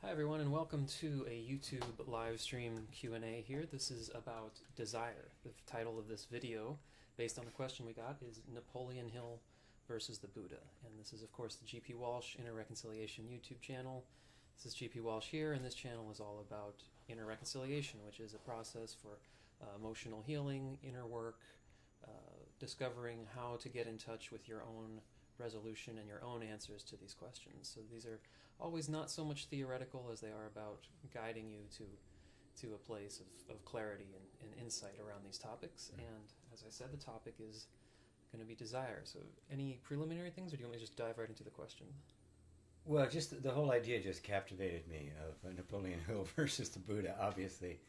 Hi everyone, and welcome to a YouTube live stream Q&A here. This is about desire. The title of this video, based on a question we got, is Napoleon Hill versus the Buddha. And this is, of course, the GP Walsh Inner Reconciliation YouTube channel. This is GP Walsh here, and this channel is all about inner reconciliation, which is a process for emotional healing, inner work, discovering how to get in touch with your own resolution and your own answers to these questions. So these are always not so much theoretical as they are about guiding you to a place of clarity and insight around these topics. And as I said, the topic is going to be desire. So any preliminary things, or do you want me to just dive right into the question? Well, just the whole idea just captivated me of Napoleon Hill versus the Buddha. Obviously,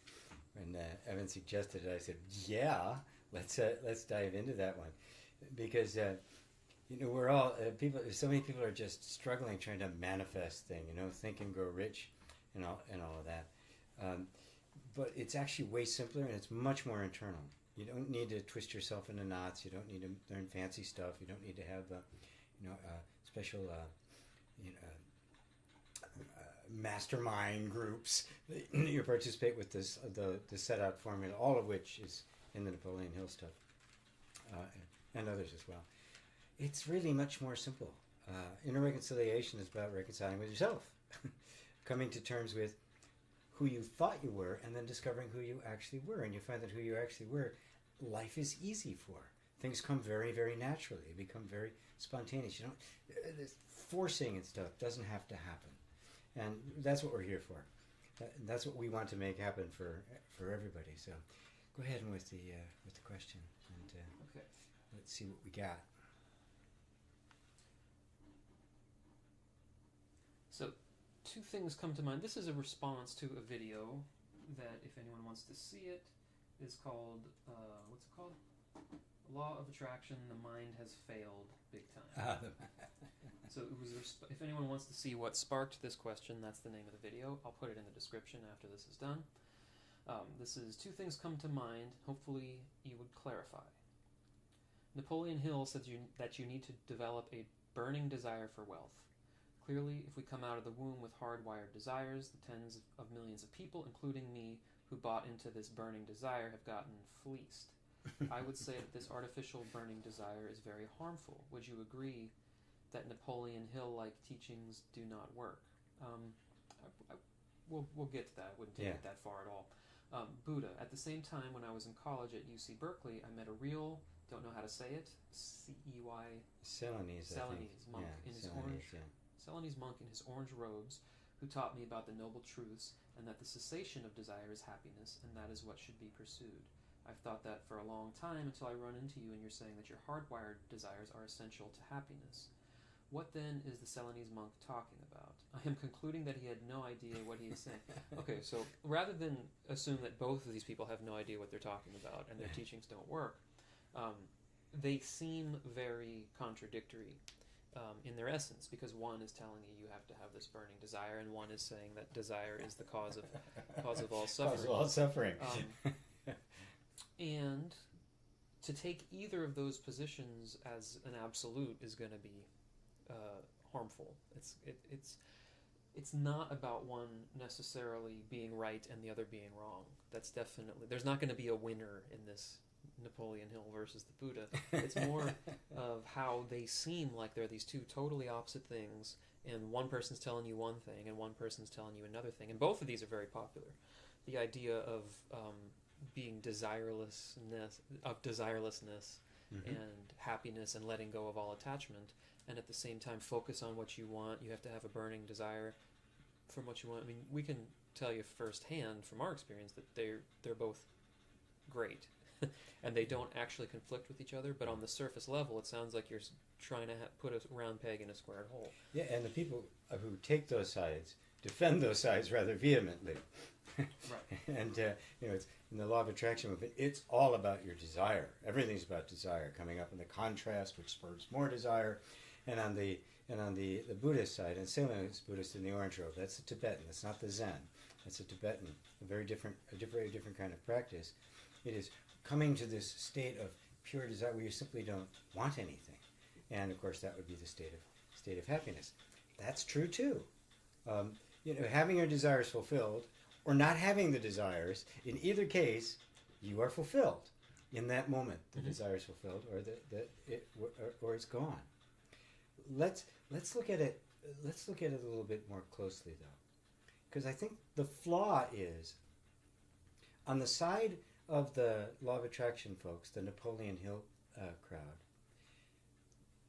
when Evan suggested it, I said, "Yeah, let's dive into that one," because we're all people. So many people are just struggling trying to manifest things. Think and grow rich, and all of that. But it's actually way simpler, and it's much more internal. You don't need to twist yourself into knots. You don't need to learn fancy stuff. You don't need to have special mastermind groups that you participate with the set out formula, all of which is in the Napoleon Hill stuff, and others as well. It's really much more simple. Inner reconciliation is about reconciling with yourself, coming to terms with who you thought you were, and then discovering who you actually were. And you find that who you actually were, life is easy for. Things come very, very naturally. They become very spontaneous. This forcing and stuff doesn't have to happen. And that's what we're here for. That's what we want to make happen for everybody. So go ahead with the question, and Okay. Let's see what we got. So two things come to mind. This is a response to a video that, if anyone wants to see it, is called, what's it called? Law of Attraction, the Mind Has Failed Big Time. So it was, if anyone wants to see what sparked this question, that's the name of the video. I'll put it in the description after this is done. This is two things come to mind. Hopefully you would clarify. Napoleon Hill said that you need to develop a burning desire for wealth. Clearly, if we come out of the womb with hardwired desires, the tens of millions of people, including me, who bought into this burning desire have gotten fleeced. I would say that this artificial burning desire is very harmful. Would you agree that Napoleon Hill-like teachings do not work? We'll get to that. I wouldn't take it that far at all. Buddha. At the same time, when I was in college at UC Berkeley, I met a real, don't know how to say it, C-E-Y... Celanese monk in his orange... Celanese monk in his orange robes, who taught me about the noble truths and that the cessation of desire is happiness, and that is what should be pursued. I've thought that for a long time until I run into you and you're saying that your hardwired desires are essential to happiness. What then is the Celanese monk talking about? I am concluding that he had no idea what he is saying. Okay, so rather than assume that both of these people have no idea what they're talking about and their teachings don't work, they seem very contradictory. In their essence, because one is telling you have to have this burning desire, and one is saying that desire is the cause of all suffering. Cause of all suffering. And to take either of those positions as an absolute is going to be harmful. It's not about one necessarily being right and the other being wrong. That's definitely, there's not going to be a winner in this Napoleon Hill versus the Buddha. It's more of how they seem like they're these two totally opposite things, and one person's telling you one thing and one person's telling you another thing, and both of these are very popular. The idea of being desirelessness and happiness and letting go of all attachment, and at the same time focus on what you want. You have to have a burning desire from what you want. I mean, we can tell you firsthand from our experience that they're both great. And they don't actually conflict with each other, but on the surface level, it sounds like you're trying to put a round peg in a square hole. Yeah, and the people who take those sides defend those sides rather vehemently. Right. And it's in the law of attraction movement. It's all about your desire. Everything's about desire, coming up in the contrast, which spurs more desire. And on the Buddhist side, and Celanese is Buddhist in the orange robe. That's the Tibetan. That's not the Zen. That's a Tibetan. A very different kind of practice. It is coming to this state of pure desire where you simply don't want anything, and of course that would be the state of happiness. That's true too. having your desires fulfilled or not having the desires, in either case, you are fulfilled in that moment. The desire is fulfilled, or it's gone. Let's look at it. Let's look at it a little bit more closely, though, because I think the flaw is on the side of the law of attraction folks, the Napoleon Hill crowd.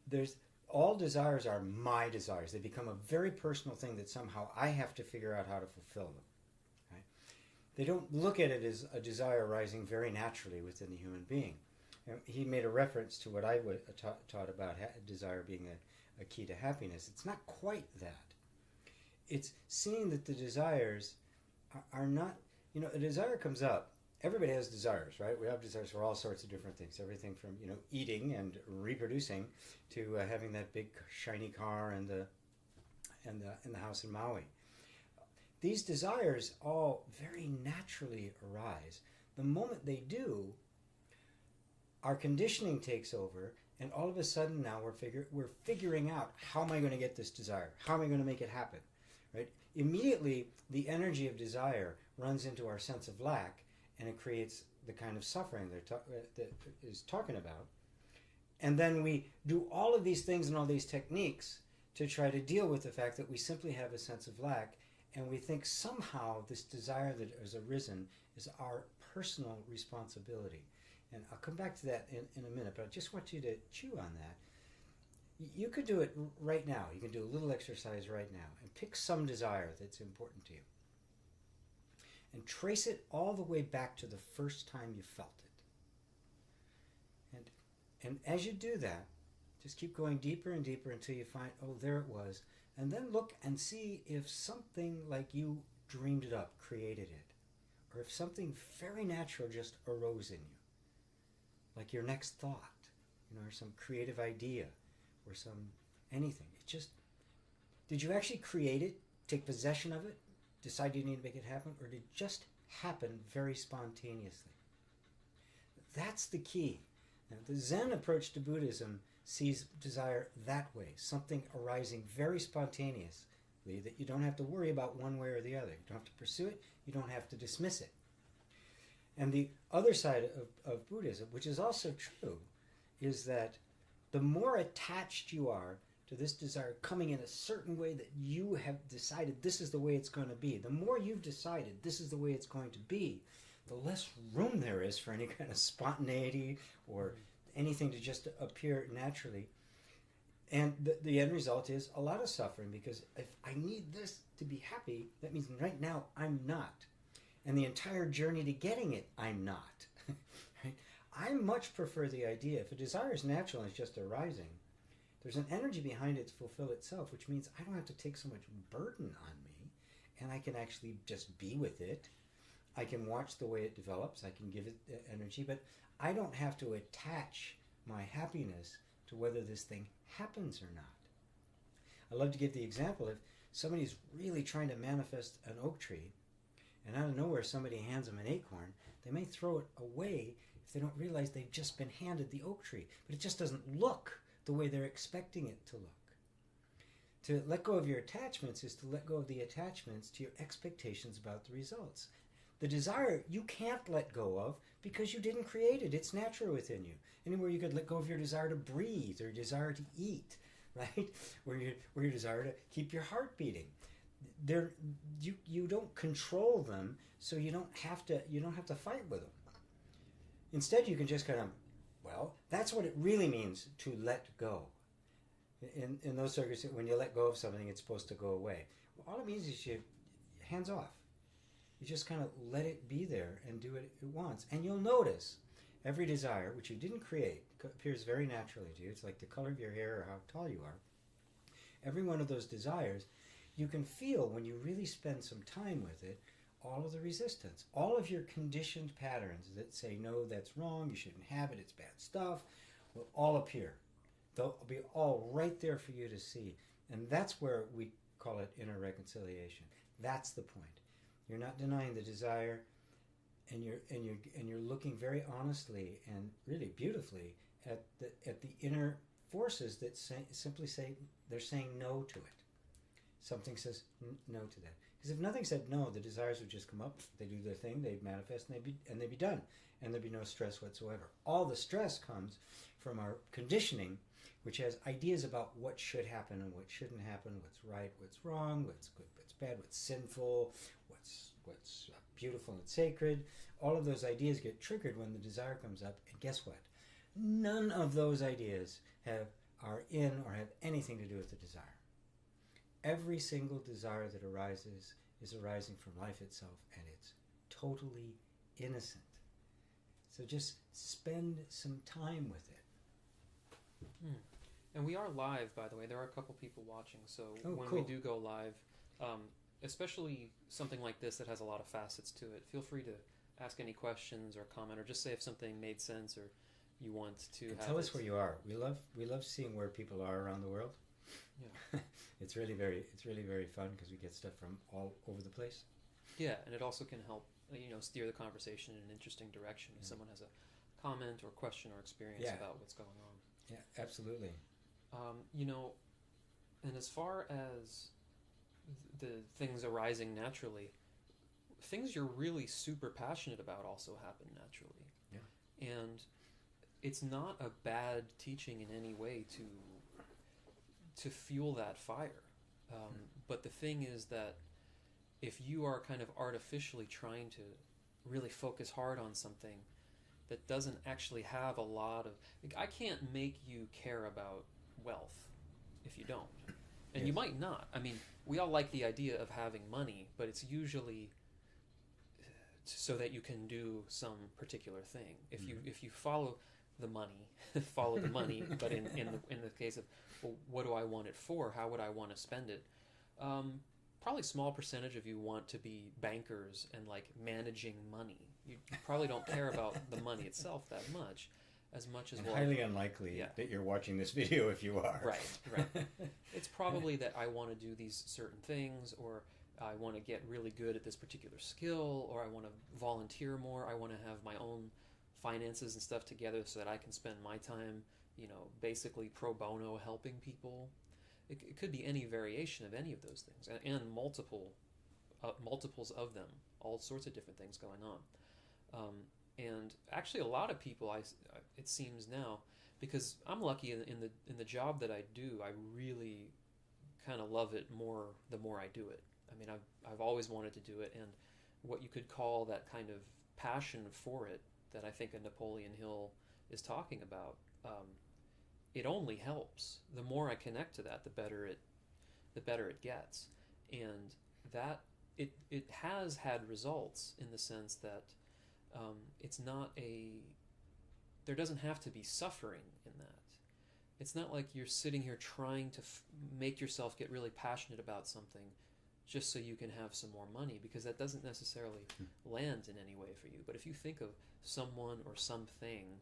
There's all desires are my desires. They become a very personal thing that somehow I have to figure out how to fulfill them. Right? They don't look at it as a desire arising very naturally within the human being. He made a reference to what I taught about desire being a key to happiness. It's not quite that. It's seeing that the desires are not, a desire comes up. Everybody has desires, right? We have desires for all sorts of different things. Everything from, eating and reproducing to having that big shiny car and the house in Maui. These desires all very naturally arise. The moment they do, our conditioning takes over, and all of a sudden now we're figuring out, how am I going to get this desire? How am I going to make it happen? Right? Immediately, the energy of desire runs into our sense of lack, and it creates the kind of suffering that is talking about. And then we do all of these things and all these techniques to try to deal with the fact that we simply have a sense of lack, and we think somehow this desire that has arisen is our personal responsibility. And I'll come back to that in a minute, but I just want you to chew on that. You could do it right now. You can do a little exercise right now and pick some desire that's important to you. And trace it all the way back to the first time you felt it. And as you do that, just keep going deeper and deeper until you find, oh, there it was. And then look and see if something like you dreamed it up, created it, or if something very natural just arose in you, like your next thought, or some creative idea, or some anything. Did you actually create it, take possession of it, decide you need to make it happen, or did it just happen very spontaneously? That's the key. Now, the Zen approach to Buddhism sees desire that way, something arising very spontaneously that you don't have to worry about one way or the other. You don't have to pursue it, you don't have to dismiss it. And the other side of Buddhism, which is also true, is that the more attached you are to this desire coming in a certain way that you have decided this is the way it's going to be, the more you've decided this is the way it's going to be, the less room there is for any kind of spontaneity or anything to just appear naturally. And the end result is a lot of suffering, because if I need this to be happy, that means right now I'm not. And the entire journey to getting it, I'm not. Right? I much prefer the idea, if a desire is natural and it's just arising, there's an energy behind it to fulfill itself, which means I don't have to take so much burden on me, and I can actually just be with it. I can watch the way it develops, I can give it energy, but I don't have to attach my happiness to whether this thing happens or not. I love to give the example, if somebody's really trying to manifest an oak tree, and out of nowhere somebody hands them an acorn, they may throw it away if they don't realize they've just been handed the oak tree, but it just doesn't look the way they're expecting it to look. To let go of your attachments is to let go of the attachments to your expectations about the results. The desire you can't let go of because you didn't create it. It's natural within you. Anywhere you could let go of your desire to breathe or your desire to eat, right? Or your desire to keep your heart beating. You don't control them, so you don't have to fight with them. Instead, you can just kind of, that's what it really means to let go. In those circumstances, when you let go of something, it's supposed to go away. Well, all it means is you hands off. You just kind of let it be there and do what it wants. And you'll notice every desire, which you didn't create, appears very naturally to you. It's like the color of your hair or how tall you are. Every one of those desires, you can feel when you really spend some time with it, all of the resistance, all of your conditioned patterns that say, no, that's wrong, you shouldn't have it, it's bad stuff, will all appear. They'll be all right there for you to see. And that's where we call it inner reconciliation. That's the point. You're not denying the desire, and you're looking very honestly and really beautifully at the inner forces that simply say they're saying no to it. something says no to that. Because if nothing said no, the desires would just come up, they do their thing, they'd manifest, and they'd be done. And there'd be no stress whatsoever. All the stress comes from our conditioning, which has ideas about what should happen and what shouldn't happen, what's right, what's wrong, what's good, what's bad, what's sinful, what's beautiful and sacred. All of those ideas get triggered when the desire comes up, and guess what? None of those ideas are in or have anything to do with the desire. Every single desire that arises is arising from life itself, and it's totally innocent. So just spend some time with it. And we are live, by the way. There are a couple people watching, so when cool. we do go live, especially something like this that has a lot of facets to it, feel free to ask any questions or comment, or just say if something made sense or you want to have tell us where you are. We love seeing where people are around the world. Yeah. It's really very fun because we get stuff from all over the place. Yeah, and it also can help steer the conversation in an interesting direction if someone has a comment or question or experience about what's going on. Yeah, absolutely. And as far as the things arising naturally, things you're really super passionate about also happen naturally. Yeah. And it's not a bad teaching in any way to fuel that fire. But the thing is that if you are kind of artificially trying to really focus hard on something that doesn't actually have a lot of... I can't make you care about wealth if you don't. And you might not. I mean, we all like the idea of having money, but it's usually so that you can do some particular thing. If you follow the money, follow the money, but in the case of, well, what do I want it for? How would I want to spend it? Probably a small percentage of you want to be bankers and like managing money. You probably don't care about the money itself that much, as much as highly unlikely that you're watching this video if you are. Right. It's probably that I want to do these certain things, or I want to get really good at this particular skill, or I want to volunteer more. I want to have my own finances and stuff together so that I can spend my time, basically pro bono helping people. It could be any variation of any of those things, and multiples of them, all sorts of different things going on. And actually, a lot of people, it seems now, because I'm lucky in the job that I do, I really kind of love it more the more I do it. I mean, I've always wanted to do it, and what you could call that kind of passion for it that I think a Napoleon Hill is talking about, it only helps. The more I connect to that, the better it gets, and that it has had results in the sense that it's not there doesn't have to be suffering in that. It's not like you're sitting here trying to make yourself get really passionate about something just so you can have some more money, because that doesn't necessarily land in any way for you. But if you think of someone or something,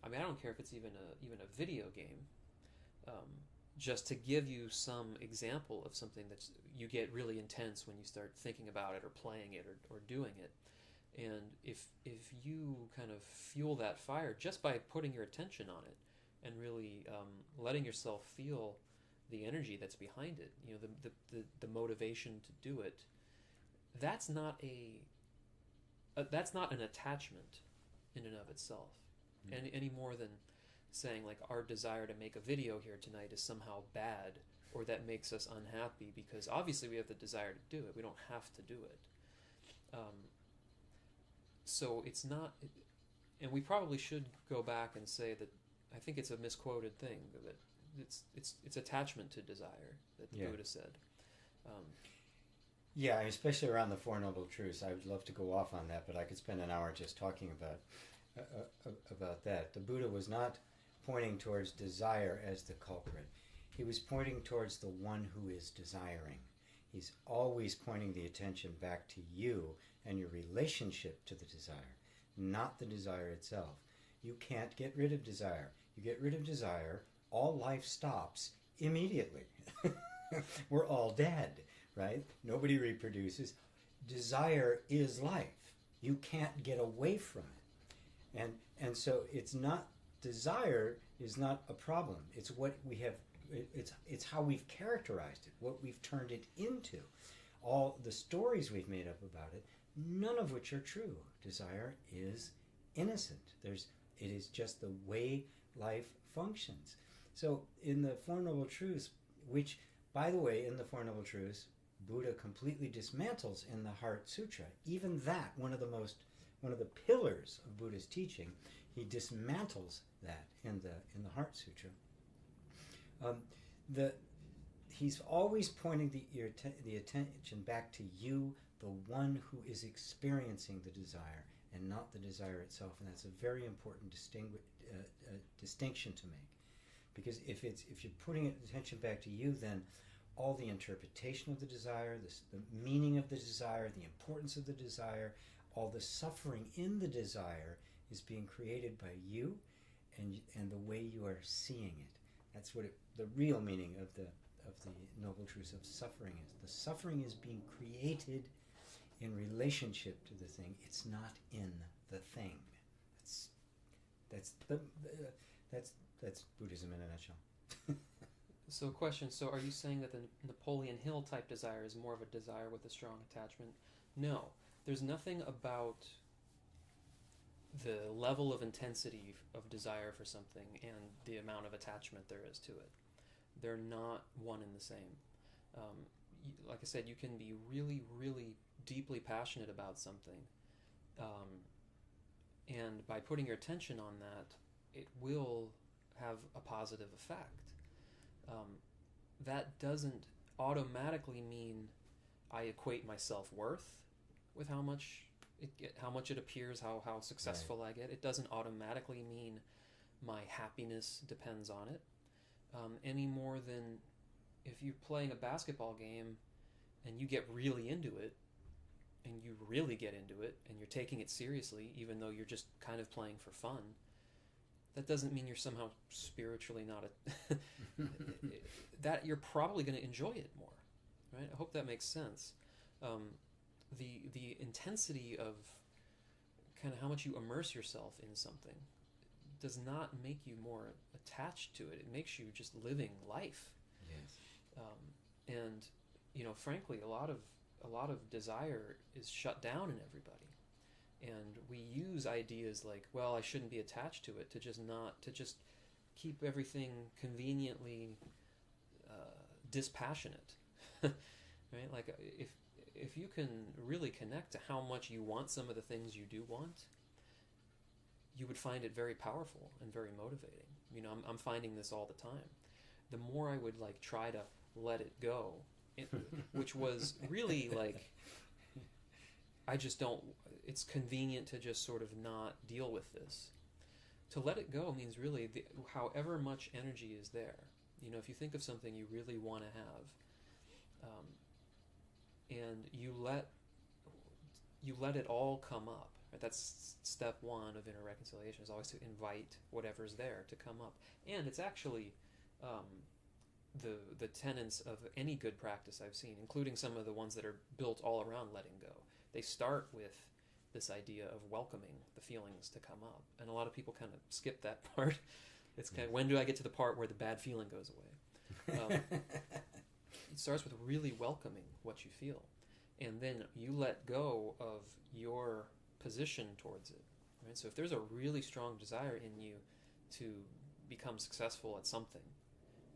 I mean, I don't care if it's even a video game, just to give you some example of something that you get really intense when you start thinking about it or playing it or doing it. And if you kind of fuel that fire just by putting your attention on it and really letting yourself feel the energy that's behind it, the motivation to do it, that's not an attachment in and of itself, any more than saying like our desire to make a video here tonight is somehow bad, or that makes us unhappy, because obviously we have the desire to do it. We don't have to do it. So it's not, and we probably should go back and say that I think it's a misquoted thing, that it's attachment to desire that the Buddha said. Yeah, especially around the Four Noble Truths. I would love to go off on that, but I could spend an hour just talking about that. The Buddha was not pointing towards desire as the culprit. He was pointing towards the one who is desiring. He's always pointing the attention back to you and your relationship to the desire, not the desire itself. You can't get rid of desire. You get rid of desire, all life stops immediately. We're all dead, right? Nobody reproduces. Desire is life. You can't get away from it. And so it's not, desire is not a problem. It's what we have it's how we've characterized it, what we've turned it into, all the stories we've made up about it, none of which are true. Desire is innocent. It is just the way life functions. So in the Four Noble Truths, which, by the way, in the Four Noble Truths, Buddha completely dismantles in the Heart Sutra. Even that, one of the pillars of Buddha's teaching, he dismantles that in the Heart Sutra. He's always pointing the attention back to you, the one who is experiencing the desire, and not the desire itself. And that's a very important distinction to make, because if you're putting attention back to you, then all the interpretation of the desire, the meaning of the desire, the importance of the desire, all the suffering in the desire is being created by you and the way you are seeing it. That's what the real meaning of the Noble Truths of suffering is. The suffering is being created in relationship to the thing. It's not in the thing. That's Buddhism in a nutshell. So question, are you saying that the Napoleon Hill type desire is more of a desire with a strong attachment? No. There's nothing about the level of intensity of desire for something and the amount of attachment there is to it. They're not one and the same. Like I said, you can be really, really deeply passionate about something. And by putting your attention on that, it will have a positive effect. That doesn't automatically mean I equate my self-worth with how much it appears, how successful I get. It doesn't automatically mean my happiness depends on it, any more than if you're playing a basketball game and you get really into it, and you really get into it, and you're taking it seriously, even though you're just kind of playing for fun. That doesn't mean you're somehow spiritually not that you're probably going to enjoy it more, right? I hope that makes sense. The intensity of kind of how much you immerse yourself in something does not make you more attached to it. It makes you just living life. Yes. And frankly, a lot of desire is shut down in everybody. And we use ideas like, well, I shouldn't be attached to it, to just keep everything conveniently dispassionate, right? Like if you can really connect to how much you want some of the things you do want, you would find it very powerful and very motivating. I'm finding this all the time. The more I would try to let it go, which was really I just don't. It's convenient to just sort of not deal with this. To let it go means really however much energy is there. If you think of something you really want to have, and you let it all come up. Right? That's step one of inner reconciliation, is always to invite whatever's there to come up. And it's actually the tenets of any good practice I've seen, including some of the ones that are built all around letting go. They start with this idea of welcoming the feelings to come up. And a lot of people kind of skip that part. It's kind of, when do I get to the part where the bad feeling goes away? It starts with really welcoming what you feel. And then you let go of your position towards it. Right? So if there's a really strong desire in you to become successful at something,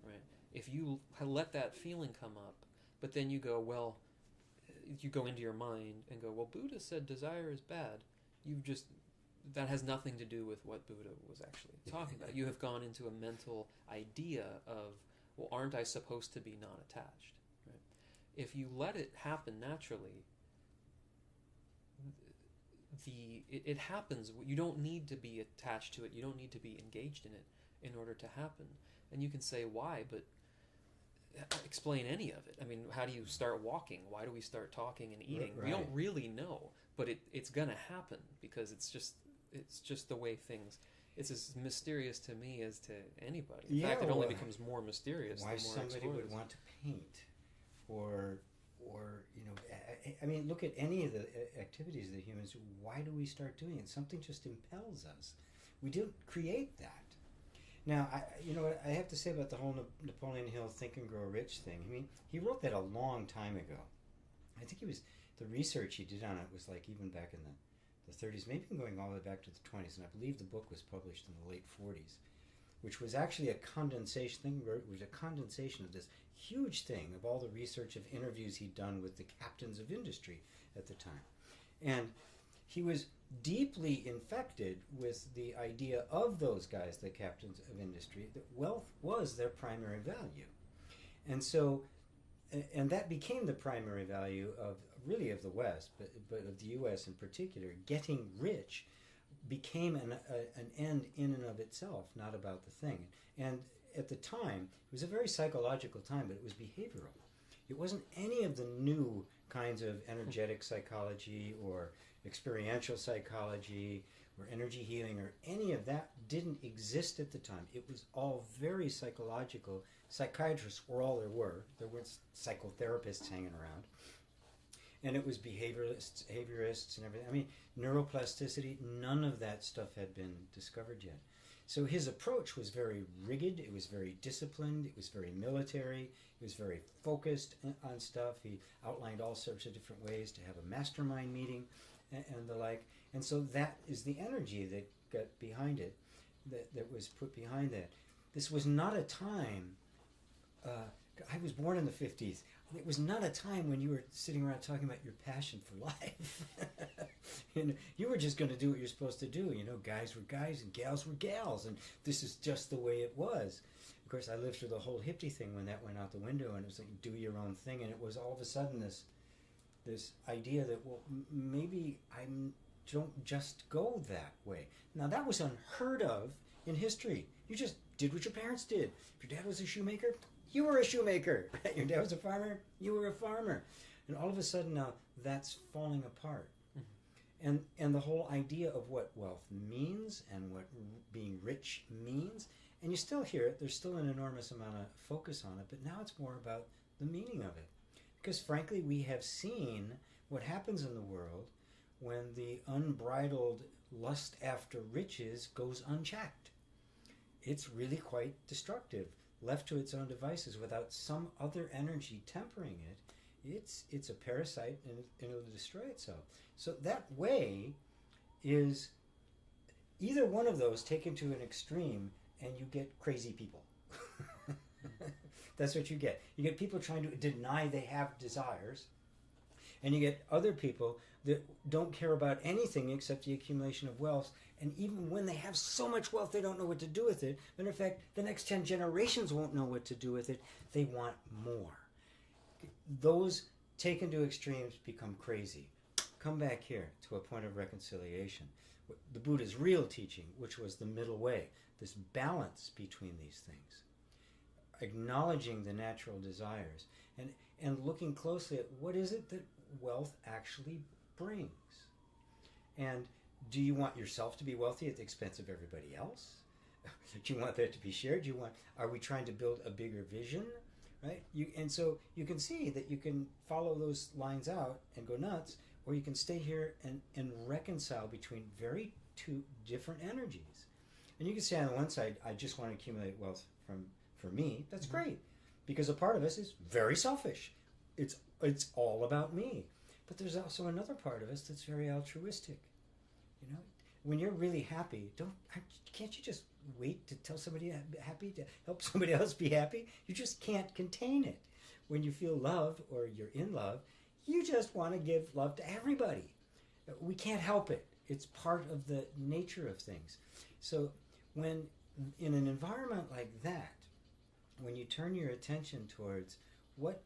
right? If you let that feeling come up, but then you go, well, you go into your mind and go, well, Buddha said desire is bad. That has nothing to do with what Buddha was actually talking about. You have gone into a mental idea of, well, aren't I supposed to be non-attached? Right? If you let it happen naturally, it happens. You don't need to be attached to it. You don't need to be engaged in it in order to happen. And you can say why, but explain any of it. I mean, how do you start walking? Why do we start talking and eating? Right. We don't really know, but it's going to happen because it's just the way things. It's as mysterious to me as to anybody. In fact, it only becomes more mysterious. Why the more somebody would want to paint, or I mean, look at any of the activities that humans do. Why do we start doing it? Something just impels us. We didn't create that. Now, you know what I have to say about the whole Napoleon Hill Think and Grow Rich thing. I mean, he wrote that a long time ago. I think the research he did on it was like even back in the 30s, maybe going all the way back to the 20s, and I believe the book was published in the late 40s, which was actually a condensation of this huge thing of all the research of interviews he'd done with the captains of industry at the time. And he was deeply infected with the idea of those guys, the captains of industry, that wealth was their primary value. And so, and that became the primary value of the West, but of the U.S. in particular. Getting rich became an end in and of itself, not about the thing. And at the time, it was a very psychological time, but it was behavioral. It wasn't any of the new kinds of energetic psychology or experiential psychology or energy healing or any of that didn't exist at the time. It was all very psychological. Psychiatrists were all there were. There weren't psychotherapists hanging around. And it was behaviorists and everything. I mean, neuroplasticity, none of that stuff had been discovered yet. So his approach was very rigid, it was very disciplined, it was very military, it was very focused on stuff. He outlined all sorts of different ways to have a mastermind meeting and the like. And so that is the energy that got behind it, that was put behind that. This was not a time, I was born in the 50s. It was not a time when you were sitting around talking about your passion for life. You were just going to do what you're supposed to do. You know, guys were guys and gals were gals, and this is just the way it was. Of course, I lived through the whole hippie thing when that went out the window, and it was like, do your own thing, and it was all of a sudden this idea that, well, maybe I don't just go that way. Now, that was unheard of in history. You just did what your parents did. If your dad was a shoemaker, you were a shoemaker. Your dad was a farmer, you were a farmer. And all of a sudden now, that's falling apart. Mm-hmm. And the whole idea of what wealth means and what being rich means, and you still hear it, there's still an enormous amount of focus on it, but now it's more about the meaning of it. Because frankly, we have seen what happens in the world when the unbridled lust after riches goes unchecked. It's really quite destructive. Left to its own devices without some other energy tempering it, it's a parasite and it'll destroy itself. So that way is either one of those taken to an extreme and you get crazy people. That's what you get. You get people trying to deny they have desires, and you get other people that don't care about anything except the accumulation of wealth. And even when they have so much wealth, they don't know what to do with it. Matter of fact, the next 10 generations won't know what to do with it. They want more. Those taken to extremes become crazy. Come back here to a point of reconciliation. The Buddha's real teaching, which was the middle way, this balance between these things. Acknowledging the natural desires and looking closely at what is it that wealth actually brings. And do you want yourself to be wealthy at the expense of everybody else? Do you want that to be shared? Are we trying to build a bigger vision? Right? And so you can see that you can follow those lines out and go nuts, or you can stay here and reconcile between very two different energies. And you can say on the one side, I just want to accumulate wealth for me. That's great, because a part of us is very selfish. It's all about me. But there's also another part of us that's very altruistic. You know, when you're really happy, can't you just wait to tell somebody happy, to help somebody else be happy? You just can't contain it. When you feel love or you're in love, you just want to give love to everybody. We can't help it. It's part of the nature of things. So when in an environment like that, when you turn your attention towards what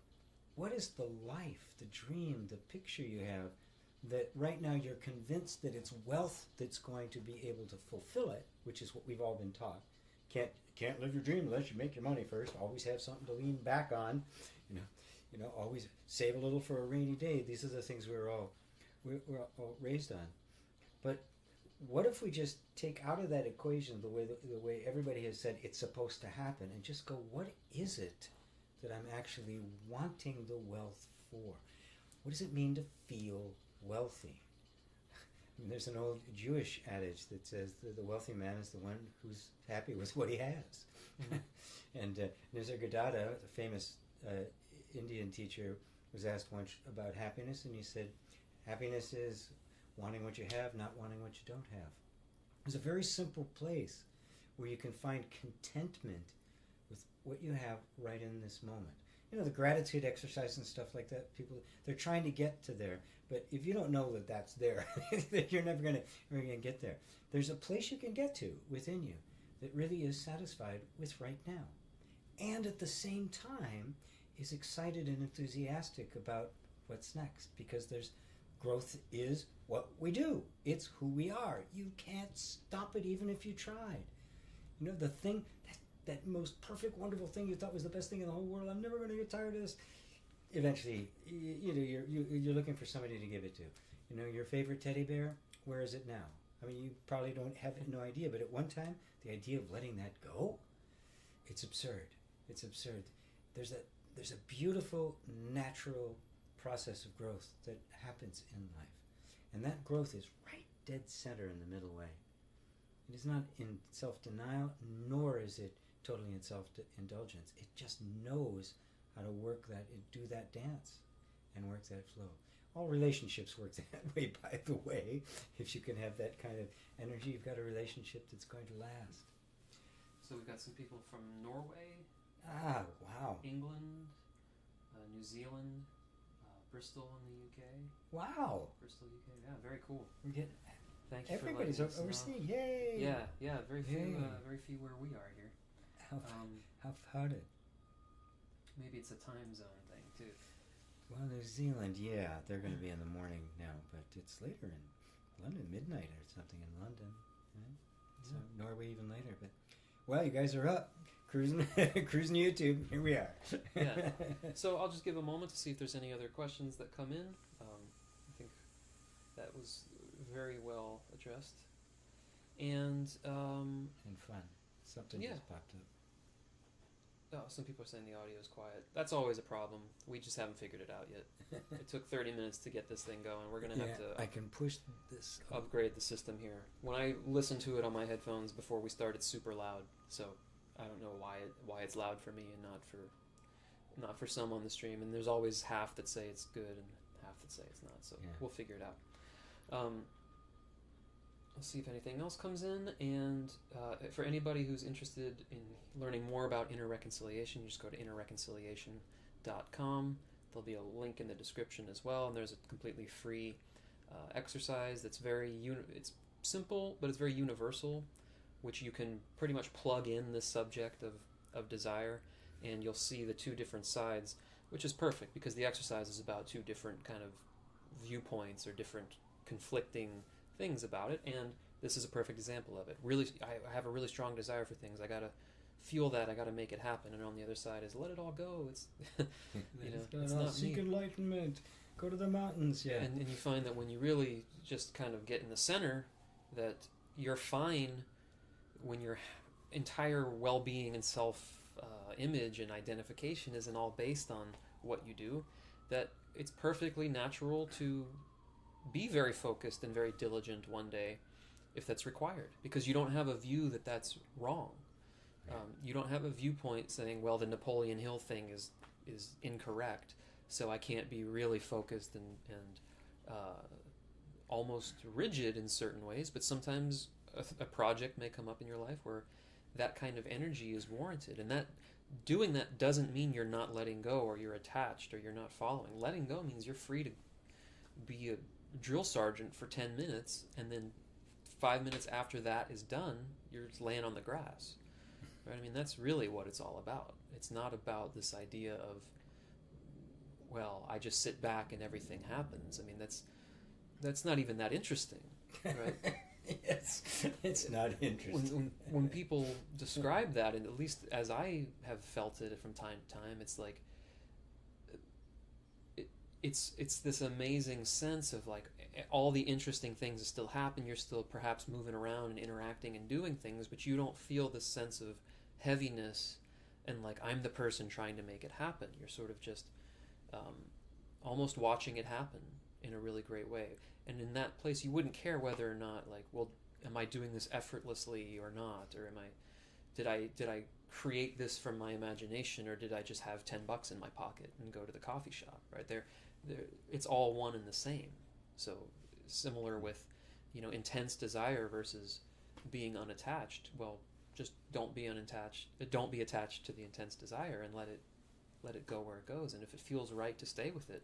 is the life, the dream, the picture you have, that right now you're convinced that it's wealth that's going to be able to fulfill it, which is what we've all been taught. Can't live your dream unless you make your money first. Always have something to lean back on. You know, always save a little for a rainy day. These are the things we're all raised on. But what if we just take out of that equation the way everybody has said it's supposed to happen, and just go, what is it that I'm actually wanting the wealth for? What does it mean to feel wealthy? There's an old Jewish adage that says the wealthy man is the one who's happy with what he has. Mm-hmm. And Nisargadatta, the famous Indian teacher, was asked once about happiness, and he said, happiness is wanting what you have, not wanting what you don't have. It's a very simple place where you can find contentment with what you have right in this moment. You know, the gratitude exercise and stuff like that, people, they're trying to get to there. But if you don't know that that's there, you're never going to get there. There's a place you can get to within you that really is satisfied with right now. And at the same time, is excited and enthusiastic about what's next. Because growth is what we do. It's who we are. You can't stop it even if you tried. You know, the thing, that most perfect, wonderful thing you thought was the best thing in the whole world, I'm never going to get tired of this. Eventually, you're looking for somebody to give it to. You know, your favorite teddy bear, where is it now? I mean, you probably don't have no idea, but at one time, the idea of letting that go, it's absurd. It's absurd. There's a beautiful, natural process of growth that happens in life. And that growth is right dead center in the middle way. It is not in self-denial, nor is it totally in self-indulgence. It just knows how to work that, do that dance, and work that flow. All relationships work that way, by the way. If you can have that kind of energy, you've got a relationship that's going to last. So we've got some people from Norway. Ah, wow. England, New Zealand, Bristol in the UK. Wow. Bristol, UK. Yeah, very cool. We're getting Thank you. Everybody's for letting us overseas. know. Yay! Yeah. Very few where we are here. How about it? Maybe it's a time zone thing too. Well, New Zealand, yeah, they're going to be in the morning now, but it's later in London, midnight or something in London. Right? So Norway even later. But well, you guys are up, cruising YouTube. Here we are. Yeah. So I'll just give a moment to see if there's any other questions that come in. I think that was very well addressed, and fun. Something just popped up. Oh, some people are saying the audio is quiet. That's always a problem. We just haven't figured it out yet. It took 30 minutes to get this thing going. We're going to have to... I can push this... upgrade the system here. When I listen to it on my headphones before we start, it's super loud. So I don't know why it's loud for me and not for some on the stream. And there's always half that say it's good and half that say it's not. So we'll figure it out. Let's see if anything else comes in. And for anybody who's interested in learning more about inner reconciliation, you just go to innerreconciliation.com. There'll be a link in the description as well, and there's a completely free exercise that's it's simple, but it's very universal, which you can pretty much plug in this subject of desire, and you'll see the two different sides, which is perfect because the exercise is about two different kind of viewpoints or different conflicting things about it, and this is a perfect example of it. Really, I have a really strong desire for things. I gotta feel that. I gotta make it happen. And on the other side is let it all go. It's it's not seek me. Enlightenment. Go to the mountains. Yeah. And you find that when you really just kind of get in the center, that you're fine when your entire well-being and self-image and identification isn't all based on what you do. That it's perfectly natural to be very focused and very diligent one day if that's required, because you don't have a view that that's wrong. You don't have a viewpoint saying, well, the Napoleon Hill thing is incorrect, so I can't be really focused and almost rigid in certain ways, but sometimes a project may come up in your life where that kind of energy is warranted, and that doing that doesn't mean you're not letting go or you're attached or you're not following. Letting go means you're free to be a drill sergeant for 10 minutes, and then 5 minutes after that is done, you're just laying on the grass. Right? I mean, that's really what it's all about. It's not about this idea of, well, I just sit back and everything happens. I mean, that's not even that interesting, right? Yes, it's not interesting. When people describe that, and at least as I have felt it from time to time, it's like it's this amazing sense of like all the interesting things that still happen. You're still perhaps moving around and interacting and doing things, but you don't feel this sense of heaviness and like I'm the person trying to make it happen. You're sort of just almost watching it happen in a really great way. And in that place, you wouldn't care whether or not, like, well, am I doing this effortlessly or not, or did I create this from my imagination, or did I just have $10 in my pocket and go to the coffee shop? Right there, it's all one and the same. So similar with, intense desire versus being unattached. Well, just don't be attached to the intense desire, and let it go where it goes. And if it feels right to stay with it,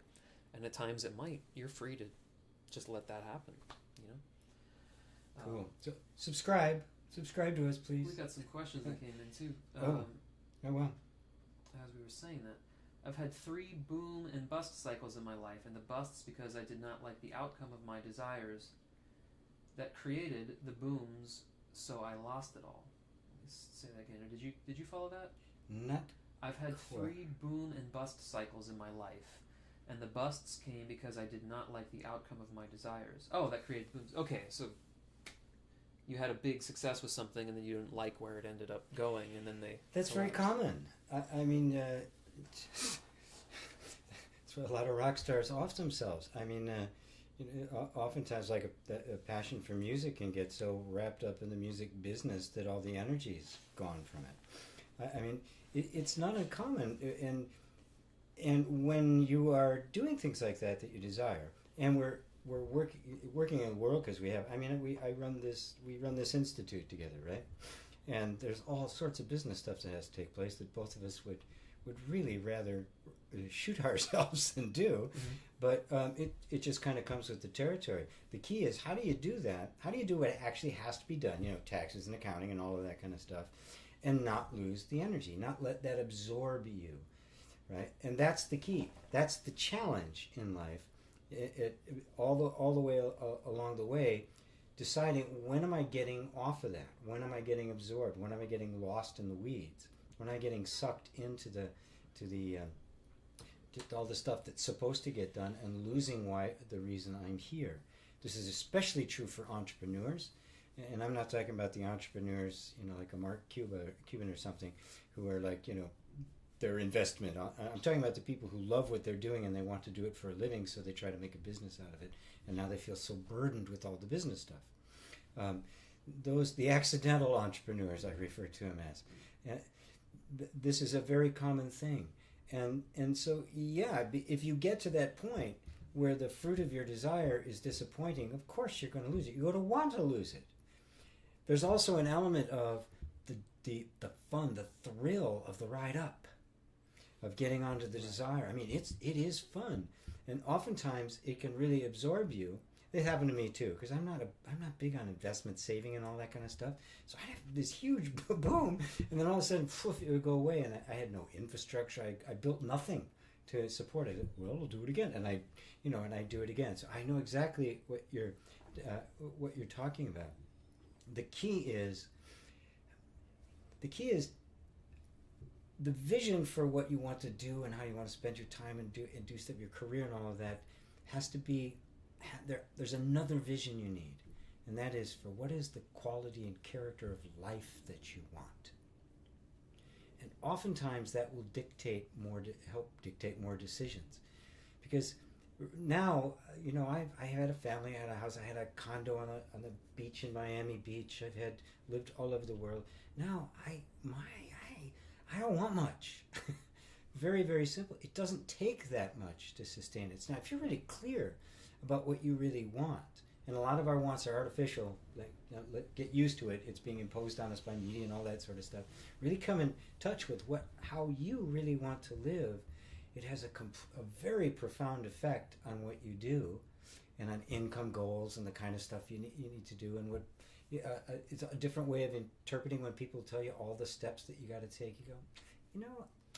and at times it might, you're free to just let that happen. Cool. So subscribe to us, please. We got some questions that came in too. Oh wow. As we were saying that, I've had 3 boom and bust cycles in my life, and the busts because I did not like the outcome of my desires that created the booms, so I lost it all. Let's say that again. Did you follow that? Not. I've had 3 boom and bust cycles in my life, and the busts came because I did not like the outcome of my desires. Oh, that created booms. Okay, so you had a big success with something, and then you didn't like where it ended up going, and then they... That's very common. I mean, that's what a lot of rock stars off themselves. I mean, oftentimes, like a passion for music can get so wrapped up in the music business that all the energy's gone from it. I mean, it's not uncommon, and when you are doing things like that you desire, and we're working in the world because we run this institute together, right? And there's all sorts of business stuff that has to take place that both of us would really rather shoot ourselves than do. Mm-hmm. But it just kind of comes with the territory. The key is, how do you do that? How do you do what actually has to be done? Taxes and accounting and all of that kind of stuff, and not lose the energy, not let that absorb you, right? And that's the key. That's the challenge in life. All the way along the way, deciding, when am I getting off of that? When am I getting absorbed? When am I getting lost in the weeds? When am I getting sucked into all the stuff that's supposed to get done and losing the reason I'm here? This is especially true for entrepreneurs, and I'm not talking about the entrepreneurs, like a Mark Cuban or something, who are like, their investment. I'm talking about the people who love what they're doing and they want to do it for a living, so they try to make a business out of it, and now they feel so burdened with all the business stuff. The accidental entrepreneurs, I refer to them as. This is a very common thing, and so if you get to that point where the fruit of your desire is disappointing, of course you're going to lose it. You're going to want to lose it. There's also an element of the fun, the thrill of the ride up, of getting onto the desire. I mean, it is fun, and oftentimes it can really absorb you. It happened to me too, because I'm not big on investment saving and all that kind of stuff. So I'd have this huge boom, and then all of a sudden, it would go away, and I had no infrastructure. I built nothing to support it. Well, I'll do it again, and I do it again. So I know exactly what you're talking about. The key is the vision for what you want to do and how you want to spend your time and do stuff, your career and all of that, has to be there. There's another vision you need, and that is for what is the quality and character of life that you want. And oftentimes that will help dictate more decisions, because now, I had a family, I had a house, I had a condo on the beach in Miami Beach. I've lived all over the world. Now I don't want much. Very, very simple. It doesn't take that much to sustain it. Now, if you're really clear about what you really want, and a lot of our wants are artificial, get used to it. It's being imposed on us by media and all that sort of stuff. Really come in touch with how you really want to live. It has a very profound effect on what you do, and on income goals and the kind of stuff you need to do, and it's a different way of interpreting when people tell you all the steps that you got to take. You go,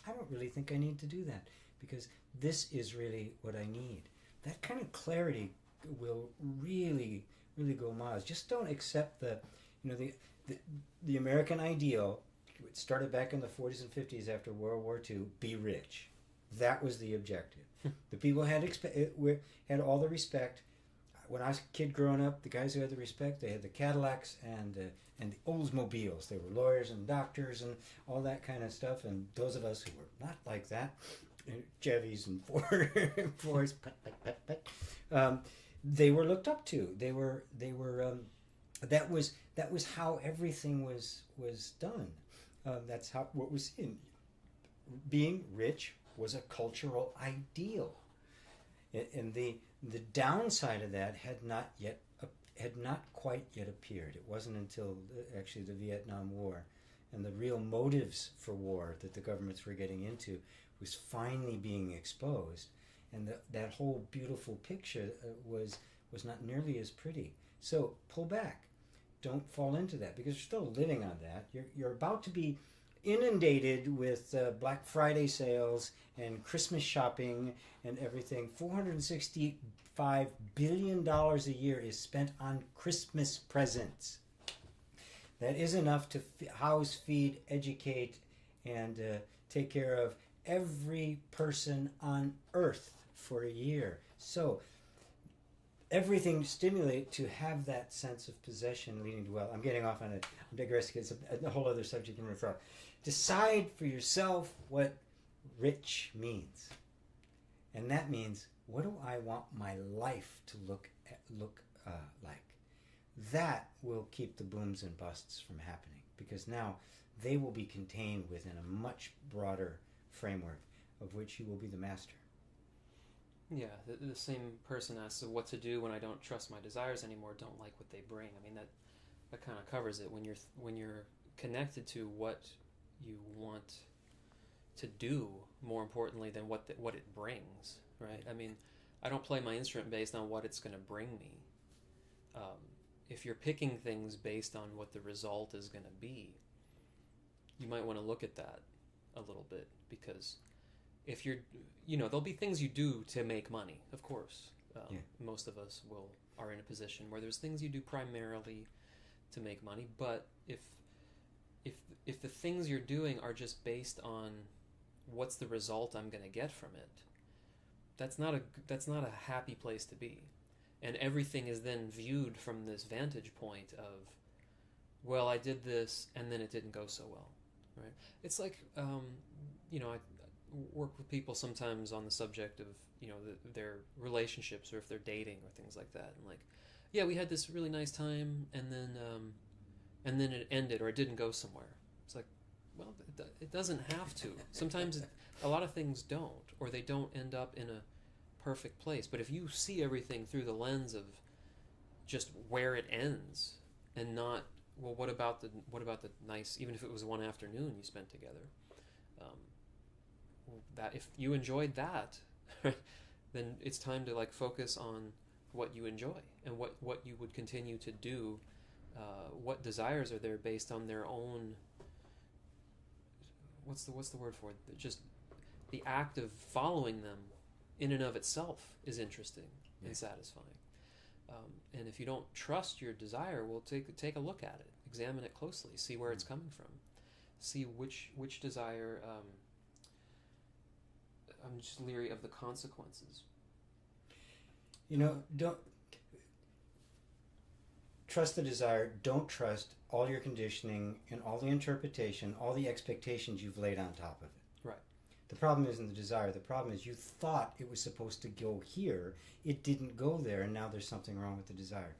I don't really think I need to do that, because this is really what I need. That kind of clarity will really, really go miles. Just don't accept the American ideal. It started back in the 40s and 50s after World War II. Be rich. That was the objective. The people had all the respect. When I was a kid growing up, the guys who had the respect, they had the Cadillacs and the Oldsmobiles. They were lawyers and doctors and all that kind of stuff. And those of us who were not like that, Chevys and Fords, They were looked up to. They were. That was how everything was done. That's how what was in. Being rich was a cultural ideal, and the downside of that had not quite yet appeared. It wasn't until actually the Vietnam War and the real motives for war that the governments were getting into was finally being exposed, and that whole beautiful picture was not nearly as pretty. So pull back. Don't fall into that, because you're still living on that. You're about to be inundated with Black Friday sales and Christmas shopping and everything. $465 billion a year is spent on Christmas presents. That is enough to house, feed, educate, and take care of every person on earth for a year. So everything stimulate to have that sense of possession leading to wealth. I'm getting off on it. I'm digressing. It's a whole other subject in referral. Decide for yourself what rich means. And that means, what do I want my life to look like? That will keep the booms and busts from happening, because now they will be contained within a much broader framework of which you will be the master. Yeah, the same person asks what to do when I don't trust my desires anymore, don't like what they bring. I mean, that kind of covers it. When you're connected to what you want to do, more importantly than what it brings, right? I mean, I don't play my instrument based on what it's going to bring me. If you're picking things based on what the result is going to be, you might want to look at that a little bit, because if you're, there'll be things you do to make money, of course. Most of us are in a position where there's things you do primarily to make money, but if the things you're doing are just based on what's the result I'm going to get from it, that's not a happy place to be. And everything is then viewed from this vantage point of, well, I did this and then it didn't go so well, right? It's like, I work with people sometimes on the subject of, their relationships, or if they're dating or things like that. And like, yeah, we had this really nice time, and then it ended, or it didn't go somewhere. It's like, well, it doesn't have to. Sometimes a lot of things don't, or they don't end up in a perfect place. But if you see everything through the lens of just where it ends, and not, well, what about the nice, even if it was one afternoon you spent together, that if you enjoyed that, then it's time to focus on what you enjoy and what you would continue to do. What desires are there based on their own, what's the word for it? Just the act of following them in and of itself is interesting and satisfying. And if you don't trust your desire, well, take a look at it, examine it closely, see where it's coming from, see which desire. I'm just leery of the consequences. Don't trust the desire. Don't trust all your conditioning and all the interpretation, all the expectations you've laid on top of it. Right. The problem isn't the desire. The problem is you thought it was supposed to go here. It didn't go there, and now there's something wrong with the desire.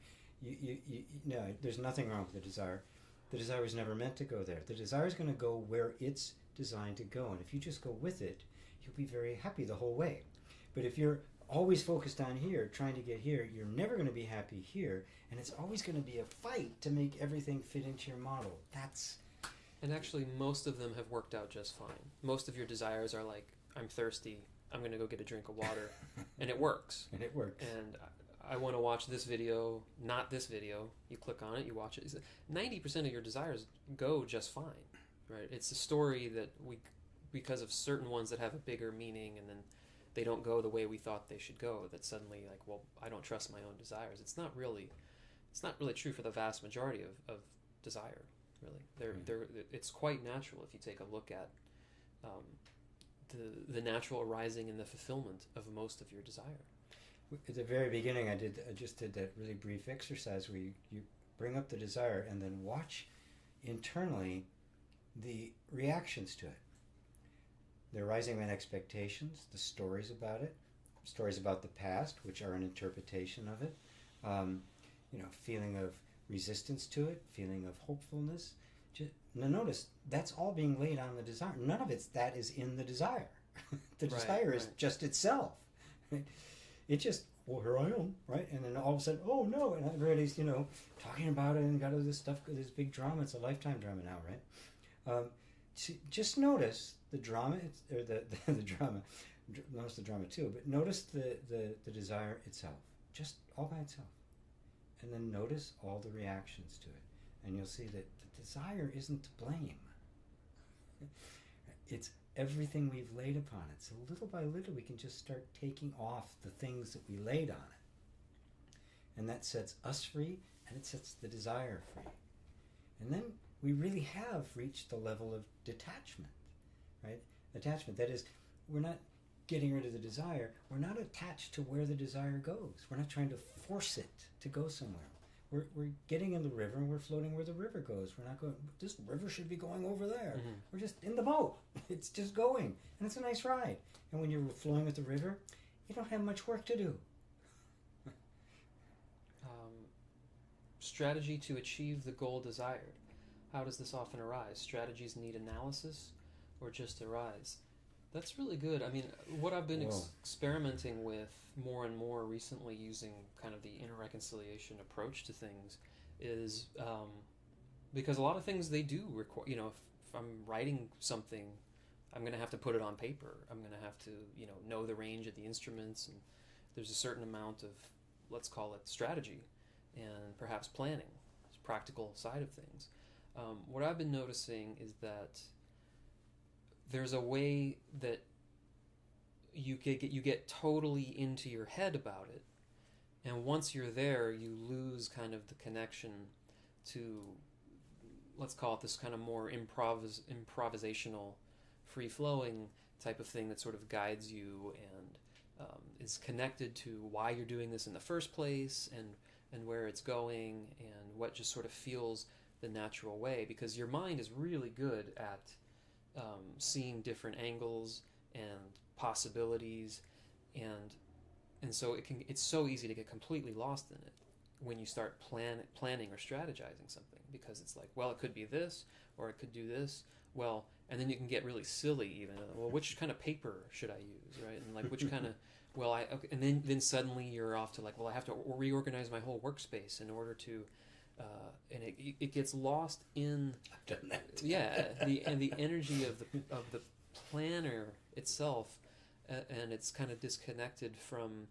No, there's nothing wrong with the desire. The desire was never meant to go there. The desire is going to go where it's designed to go, and if you just go with it, you'll be very happy the whole way. But if you're always focused on here, trying to get here, you're never going to be happy here, and it's always going to be a fight to make everything fit into your model. And actually, most of them have worked out just fine. Most of your desires are like, I'm thirsty, I'm going to go get a drink of water, and it works. And it works. And I want to watch this video, not this video. You click on it, you watch it. 90% of your desires go just fine, right? It's a story that because of certain ones that have a bigger meaning, and then they don't go the way we thought they should go, that suddenly, well, I don't trust my own desires. It's not really true for the vast majority of desire, really. It's quite natural if you take a look at the natural arising and the fulfillment of most of your desire. At the very beginning, I just did that really brief exercise where you bring up the desire and then watch internally the reactions to it. The arising expectations, the stories about it, stories about the past, which are an interpretation of it. Feeling of resistance to it, feeling of hopefulness. Now notice, that's all being laid on the desire. None of that is in the desire. The desire is just itself. Right? It just, well, here I am, right? And then all of a sudden, oh no, and everybody's, talking about it and got all this stuff, this big drama. It's a lifetime drama now, right? Just notice the drama, or the drama. Notice the drama too, but notice the desire itself, just all by itself. And then notice all the reactions to it. And you'll see that the desire isn't to blame. It's everything we've laid upon it. So little by little we can just start taking off the things that we laid on it. And that sets us free, and it sets the desire free. And then we really have reached the level of detachment, right? Attachment, that is, we're not getting rid of the desire. We're not attached to where the desire goes. We're not trying to force it to go somewhere. We're getting in the river and we're floating where the river goes. We're not going, this river should be going over there. Mm-hmm. We're just in the boat. It's just going. And it's a nice ride. And when you're flowing with the river, you don't have much work to do. Strategy to achieve the goal desired. How does this often arise? Strategies need analysis or just arise? That's really good. I mean, what I've been experimenting with more and more recently, using kind of the inner reconciliation approach to things, is because a lot of things they do require, if I'm writing something, I'm going to have to put it on paper. I'm going to have to, know the range of the instruments, and there's a certain amount of, let's call it strategy, and perhaps planning, practical side of things. What I've been noticing is that there's a way that you get totally into your head about it, and once you're there, you lose kind of the connection to, let's call it this kind of more improvisational, free-flowing type of thing that sort of guides you and is connected to why you're doing this in the first place, and where it's going, and what just sort of feels the natural way, because your mind is really good at seeing different angles and possibilities, and so it's so easy to get completely lost in it when you start planning or strategizing something, because it's like, well, it could be this, or it could do this, well, and then you can get really silly even. Well, which kind of paper should I use, right? And like, which kind of, and then suddenly you're off to like, well, I have to reorganize my whole workspace in order to, and it gets lost in, I've done that. Yeah, the energy of the planner itself, and it's kind of disconnected from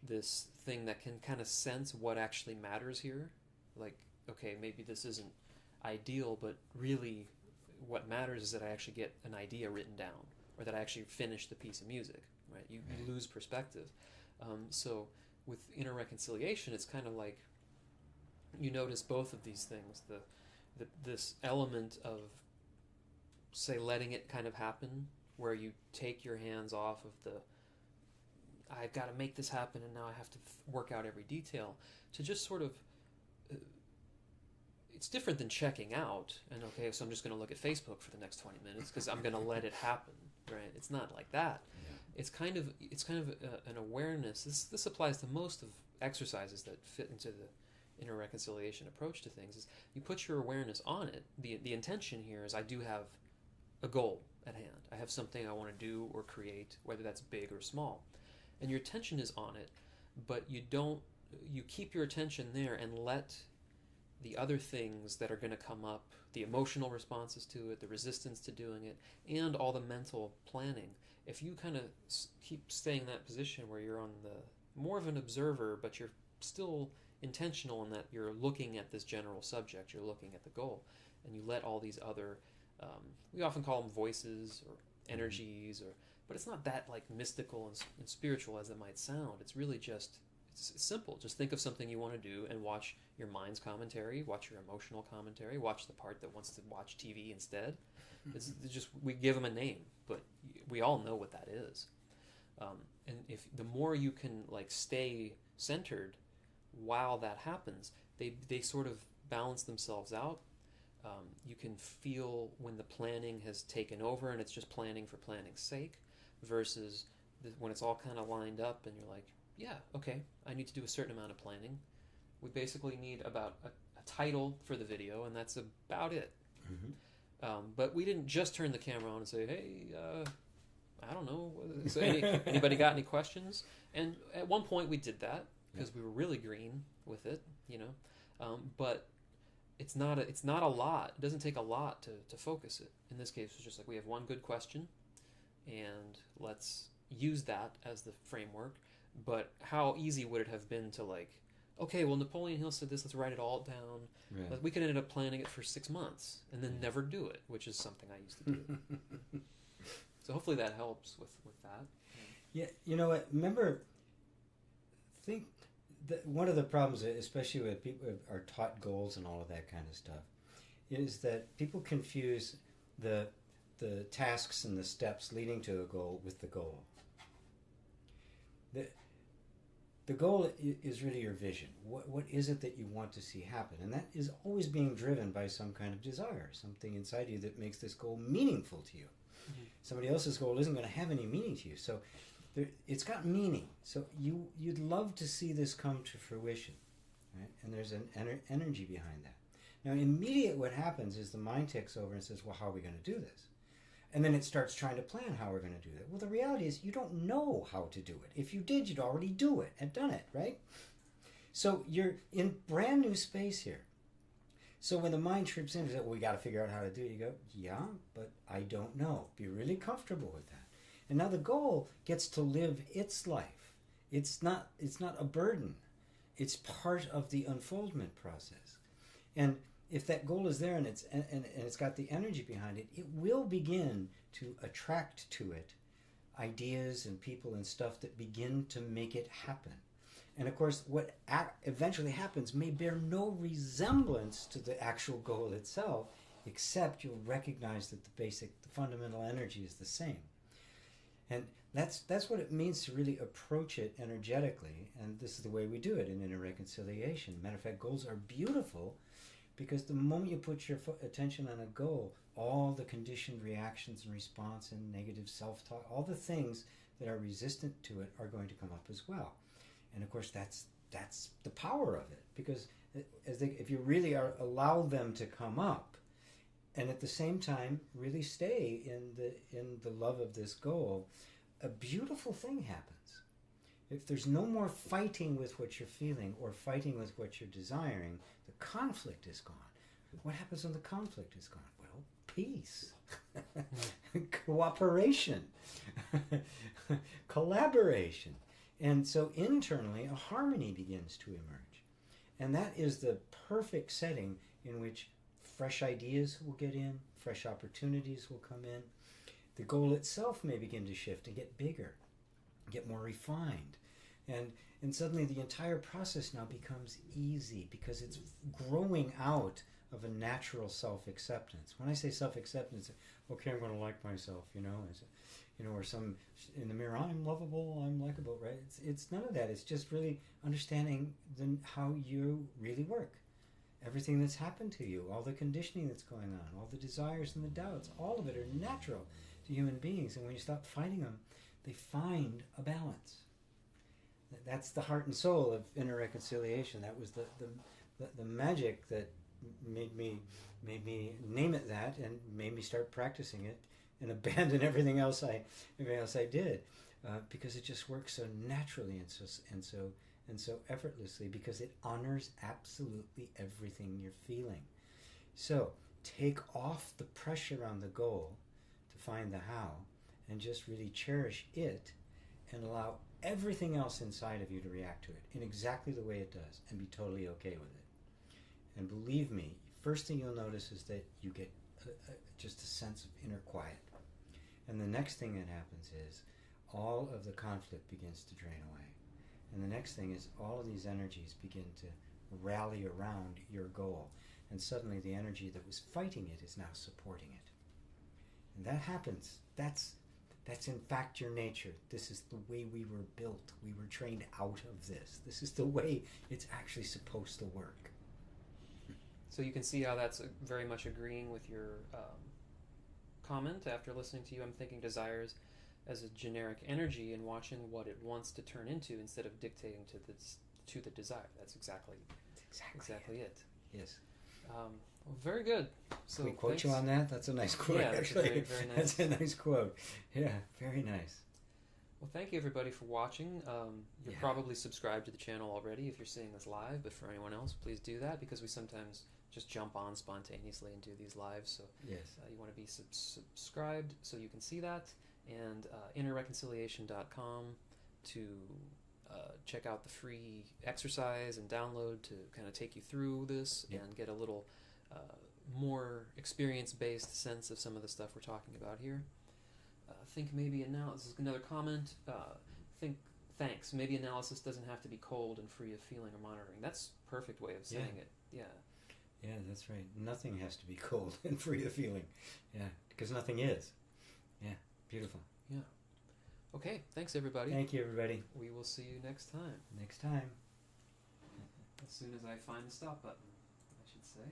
this thing that can kind of sense what actually matters here. Like, okay, maybe this isn't ideal, but really what matters is that I actually get an idea written down, or that I actually finish the piece of music, right? You lose perspective. So with inner reconciliation, it's kind of like you notice both of these things, this element of, say, letting it kind of happen, where you take your hands off of I've got to make this happen, and now I have to work out every detail, to just sort of, it's different than checking out, and okay, so I'm just going to look at Facebook for the next 20 minutes because I'm going to let it happen, right? It's not like that. Yeah. It's kind of an awareness. This applies to most of exercises that fit into the inner reconciliation approach to things, is you put your awareness on it. The intention here is, I do have a goal at hand. I have something I want to do or create, whether that's big or small. And your attention is on it, but you keep your attention there and let the other things that are going to come up, the emotional responses to it, the resistance to doing it, and all the mental planning. If you kind of keep staying in that position where you're on the more of an observer, but you're still intentional in that you're looking at this general subject, you're looking at the goal, and you let all these other, we often call them voices or energies, but it's not that like mystical and spiritual as it might sound. It's really just, it's simple. Just think of something you want to do and watch your mind's commentary, watch your emotional commentary, watch the part that wants to watch TV instead. It's just, we give them a name, but we all know what that is. And if the more you can like stay centered while that happens, they sort of balance themselves out. You can feel when the planning has taken over and it's just planning for planning's sake, versus when it's all kind of lined up and you're like, yeah, okay, I need to do a certain amount of planning. We basically need about a title for the video, and that's about it. Mm-hmm. But we didn't just turn the camera on and say, hey, I don't know, so anybody got any questions? And at one point we did that because we were really green with it, but it's not a lot. It doesn't take a lot to focus it. In this case, it's just like we have one good question, and let's use that as the framework. But how easy would it have been to okay, well, Napoleon Hill said this, let's write it all down. Right. We could end up planning it for 6 months and then never do it, which is something I used to do. So hopefully that helps with that. Yeah, you know what? Think that one of the problems, especially with people who are taught goals and all of that kind of stuff, is that people confuse the tasks and the steps leading to a goal with the goal. The goal is really your vision. What is it that you want to see happen? And that is always being driven by some kind of desire, something inside you that makes this goal meaningful to you. Mm-hmm. Somebody else's goal isn't going to have any meaning to you. So it's got meaning. So you'd love to see this come to fruition, right? And there's an energy behind that. Now, immediate what happens is the mind takes over and says, well, how are we going to do this? And then it starts trying to plan how we're going to do that. Well, the reality is you don't know how to do it. If you did, you'd already do it and done it, right? So you're in brand new space here. So when the mind trips in and says, well, we got to figure out how to do it, you go, yeah, but I don't know. Be really comfortable with that. And now the goal gets to live its life. It's not a burden. It's part of the unfoldment process. And if that goal is there and it's got the energy behind it, it will begin to attract to it ideas and people and stuff that begin to make it happen. And of course, what eventually happens may bear no resemblance to the actual goal itself, except you'll recognize that the fundamental energy is the same. And that's what it means to really approach it energetically. And this is the way we do it in inner reconciliation. Matter of fact, goals are beautiful, because the moment you put your attention on a goal, all the conditioned reactions and response and negative self-talk, all the things that are resistant to it are going to come up as well. And of course, that's the power of it, because if you really allow them to come up, and at the same time really stay in the love of this goal, a beautiful thing happens. If there's no more fighting with what you're feeling or fighting with what you're desiring, the conflict is gone. What happens when the conflict is gone? Well, peace, cooperation, collaboration. And so internally, a harmony begins to emerge. And that is the perfect setting in which fresh ideas will get in, fresh opportunities will come in. The goal itself may begin to shift and get bigger, get more refined. And suddenly the entire process now becomes easy because it's growing out of a natural self-acceptance. When I say self-acceptance, okay, I'm going to like myself, or some in the mirror, I'm lovable, I'm likable, right? It's none of that. It's just really understanding how you really work. Everything that's happened to you, all the conditioning that's going on, all the desires and the doubts, all of it are natural to human beings. And when you stop fighting them, they find a balance. That's the heart and soul of inner reconciliation. That was the magic that made me name it that, and made me start practicing it and abandon everything else I did, because it just works so naturally and so effortlessly, because it honors absolutely everything you're feeling. So take off the pressure on the goal to find the how, and just really cherish it and allow everything else inside of you to react to it in exactly the way it does, and be totally okay with it. And believe me, first thing you'll notice is that you get just a sense of inner quiet. And the next thing that happens is all of the conflict begins to drain away. And the next thing is all of these energies begin to rally around your goal. And suddenly the energy that was fighting it is now supporting it. And that happens. That's in fact your nature. This is the way we were built. We were trained out of this. This is the way it's actually supposed to work. So you can see how that's very much agreeing with your comment after listening to you. I'm thinking desires as a generic energy and watching what it wants to turn into instead of dictating to the desire. That's exactly it. Yes. Well, very good. So can we quote you on that? That's a nice quote. Yeah, that's actually. very nice. That's a nice quote. Yeah, very nice. Well, thank you everybody for watching. You're probably subscribed to the channel already if you're seeing this live, but for anyone else, please do that, because we sometimes just jump on spontaneously and do these lives. So yes, you want to be subscribed so you can see that, and innerreconciliation.com to check out the free exercise and download to kind of take you through this and get a little more experience-based sense of some of the stuff we're talking about here. Think maybe this is another comment. Thanks. Maybe analysis doesn't have to be cold and free of feeling or monitoring. That's a perfect way of saying it. Yeah. Yeah, that's right. Nothing has to be cold and free of feeling. Yeah, because nothing is. Yeah, beautiful. Yeah. Okay, thanks everybody. Thank you, everybody. We will see you next time. Next time. As soon as I find the stop button, I should say.